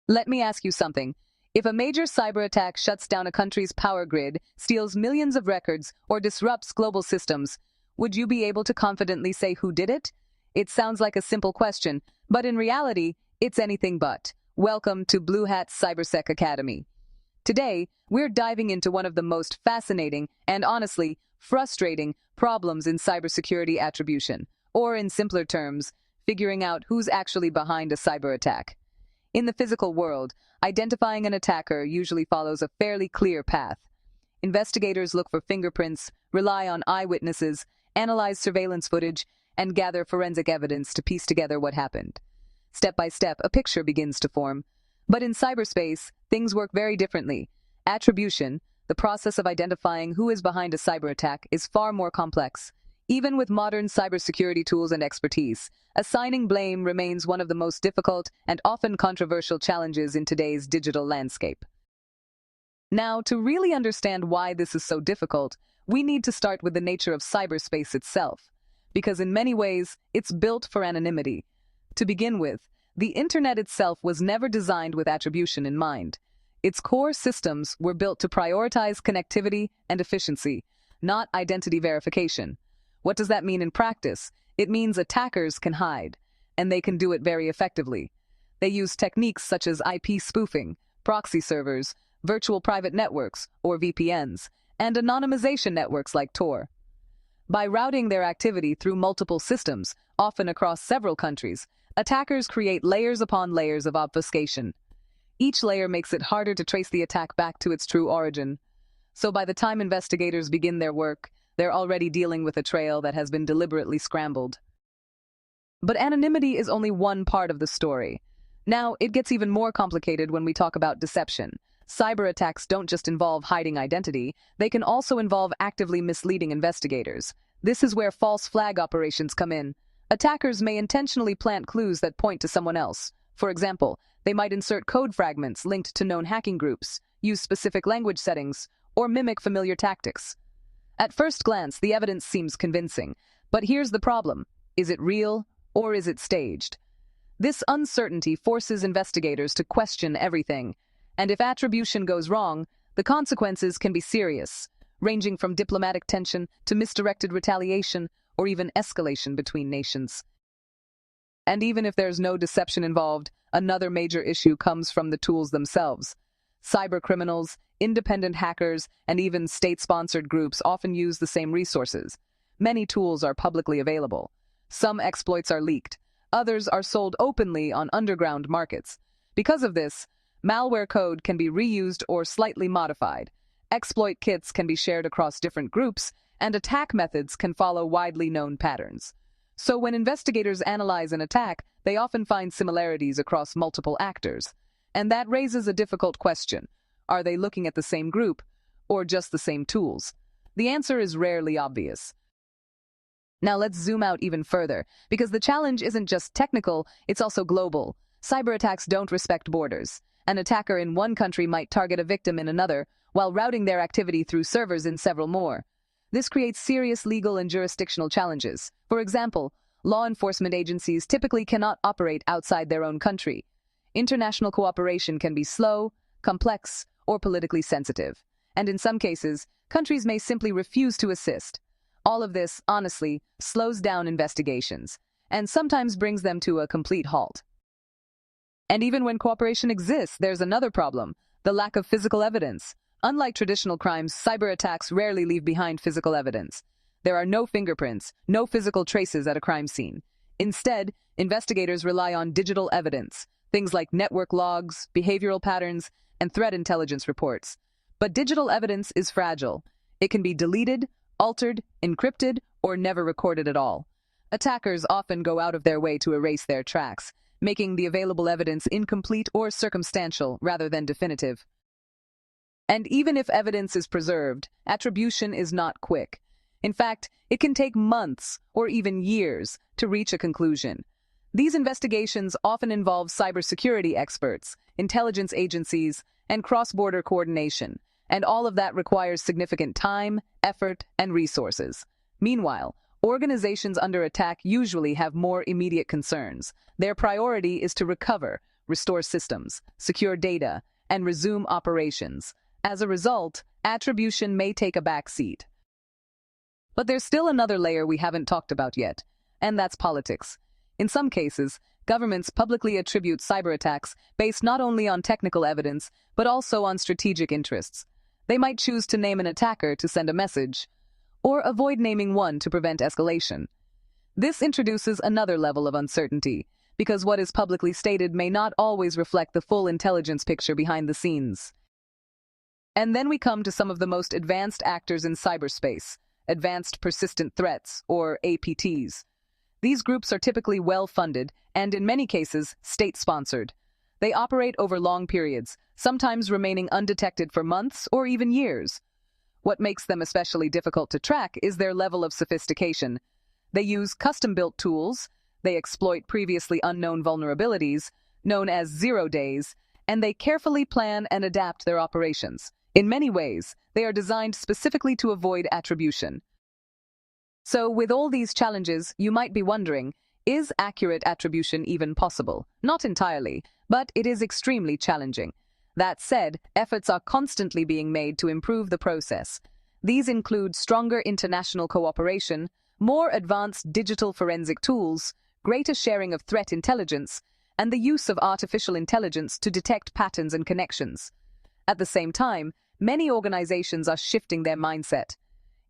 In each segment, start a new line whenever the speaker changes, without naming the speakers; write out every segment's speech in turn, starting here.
Let me ask you something. If a major cyber attack shuts down a country's power grid, steals millions of records, or disrupts global systems, would you be able to confidently say who did it? It sounds like a simple question, but in reality, it's anything but. Welcome to Bluehat Cybersec Academy. Today, we're diving into one of the most fascinating and honestly frustrating problems in cybersecurity attribution, or in simpler terms, figuring out who's actually behind a cyber attack. In the physical world, identifying an attacker usually follows a fairly clear path. Investigators look for fingerprints, rely on eyewitnesses, analyze surveillance footage, and gather forensic evidence to piece together what happened. Step by step, a picture begins to form. But in cyberspace, things work very differently. Attribution, the process of identifying who is behind a cyber attack, is far more complex. Even with modern cybersecurity tools and expertise, assigning blame remains one of the most difficult and often controversial challenges in today's digital landscape. Now, to really understand why this is so difficult, we need to start with the nature of cyberspace itself, because in many ways, it's built for anonymity. To begin with, the internet itself was never designed with attribution in mind. Its core systems were built to prioritize connectivity and efficiency, not identity verification. What does that mean in practice? It means attackers can hide, and they can do it very effectively. They use techniques such as IP spoofing, proxy servers, virtual private networks, or VPNs, and anonymization networks like Tor. By routing their activity through multiple systems, often across several countries, attackers create layers upon layers of obfuscation. Each layer makes it harder to trace the attack back to its true origin. So by the time investigators begin their work, they're already dealing with a trail that has been deliberately scrambled. But anonymity is only one part of the story. Now, it gets even more complicated when we talk about deception. Cyber attacks don't just involve hiding identity, they can also involve actively misleading investigators. This is where false flag operations come in. Attackers may intentionally plant clues that point to someone else. For example, they might insert code fragments linked to known hacking groups, use specific language settings, or mimic familiar tactics. At first glance, the evidence seems convincing, but here's the problem. Is it real, or is it staged? This uncertainty forces investigators to question everything, and if attribution goes wrong, the consequences can be serious, ranging from diplomatic tension to misdirected retaliation or even escalation between nations. And even if there's no deception involved, another major issue comes from the tools themselves. Cybercriminals, independent hackers, and even state-sponsored groups often use the same resources. Many tools are publicly available. Some exploits are leaked. Others are sold openly on underground markets. Because of this, malware code can be reused or slightly modified. Exploit kits can be shared across different groups, and attack methods can follow widely known patterns. So when investigators analyze an attack, they often find similarities across multiple actors. And that raises a difficult question. Are they looking at the same group, or just the same tools? The answer is rarely obvious. Now let's zoom out even further, because the challenge isn't just technical, it's also global. Cyber attacks don't respect borders. An attacker in one country might target a victim in another, while routing their activity through servers in several more. This creates serious legal and jurisdictional challenges. For example, law enforcement agencies typically cannot operate outside their own country. International cooperation can be slow, complex, or politically sensitive. And in some cases, countries may simply refuse to assist. All of this, honestly, slows down investigations, and sometimes brings them to a complete halt. And even when cooperation exists, there's another problem: the lack of physical evidence. Unlike traditional crimes, cyber attacks rarely leave behind physical evidence. There are no fingerprints, no physical traces at a crime scene. Instead, investigators rely on digital evidence, things like network logs, behavioral patterns, and threat intelligence reports. But digital evidence is fragile. It can be deleted, altered, encrypted, or never recorded at all. Attackers often go out of their way to erase their tracks, making the available evidence incomplete or circumstantial rather than definitive. And even if evidence is preserved, attribution is not quick. In fact, it can take months or even years to reach a conclusion. These investigations often involve cybersecurity experts, intelligence agencies, and cross-border coordination, and all of that requires significant time, effort, and resources. Meanwhile, organizations under attack usually have more immediate concerns. Their priority is to recover, restore systems, secure data, and resume operations. As a result, attribution may take a back seat. But there's still another layer we haven't talked about yet, and that's politics. In some cases, governments publicly attribute cyberattacks based not only on technical evidence, but also on strategic interests. They might choose to name an attacker to send a message, or avoid naming one to prevent escalation. This introduces another level of uncertainty, because what is publicly stated may not always reflect the full intelligence picture behind the scenes. And then we come to some of the most advanced actors in cyberspace, advanced persistent threats, or APTs. These groups are typically well-funded and, in many cases, state-sponsored. They operate over long periods, sometimes remaining undetected for months or even years. What makes them especially difficult to track is their level of sophistication. They use custom-built tools, they exploit previously unknown vulnerabilities, known as 0 days, and they carefully plan and adapt their operations. In many ways, they are designed specifically to avoid attribution. So, with all these challenges, you might be wondering, is accurate attribution even possible? Not entirely, but it is extremely challenging. That said, efforts are constantly being made to improve the process. These include stronger international cooperation, more advanced digital forensic tools, greater sharing of threat intelligence, and the use of artificial intelligence to detect patterns and connections. At the same time, many organizations are shifting their mindset.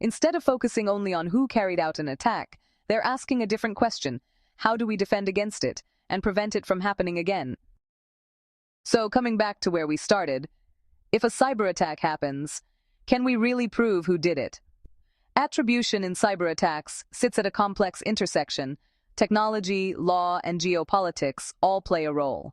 Instead of focusing only on who carried out an attack, they're asking a different question: how do we defend against it and prevent it from happening again? So, coming back to where we started, if a cyber attack happens, can we really prove who did it? Attribution in cyber attacks sits at a complex intersection. Technology, law, and geopolitics all play a role.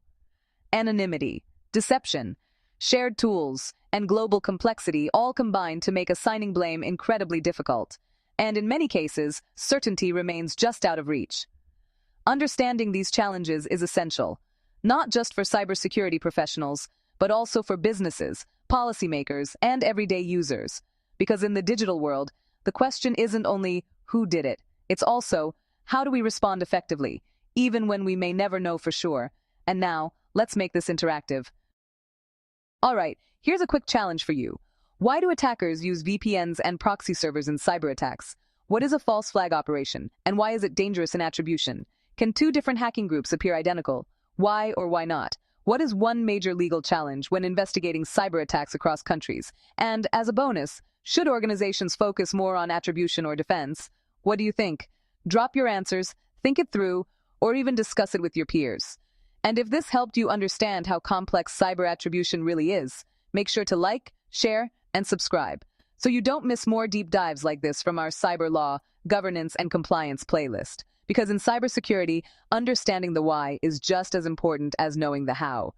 Anonymity, deception, shared tools, and global complexity all combine to make assigning blame incredibly difficult, and in many cases, certainty remains just out of reach. Understanding these challenges is essential, not just for cybersecurity professionals, but also for businesses, policymakers, and everyday users. Because in the digital world, the question isn't only who did it, it's also how do we respond effectively, even when we may never know for sure. And now, let's make this interactive. All right, here's a quick challenge for you. Why do attackers use VPNs and proxy servers in cyber attacks? What is a false flag operation, and why is it dangerous in attribution? Can two different hacking groups appear identical? Why or why not? What is one major legal challenge when investigating cyber attacks across countries? And as a bonus, should organizations focus more on attribution or defense? What do you think? Drop your answers, think it through, or even discuss it with your peers. And if this helped you understand how complex cyber attribution really is, make sure to like, share, and subscribe, so you don't miss more deep dives like this from our cyber law, governance, and compliance playlist. Because in cybersecurity, understanding the why is just as important as knowing the how.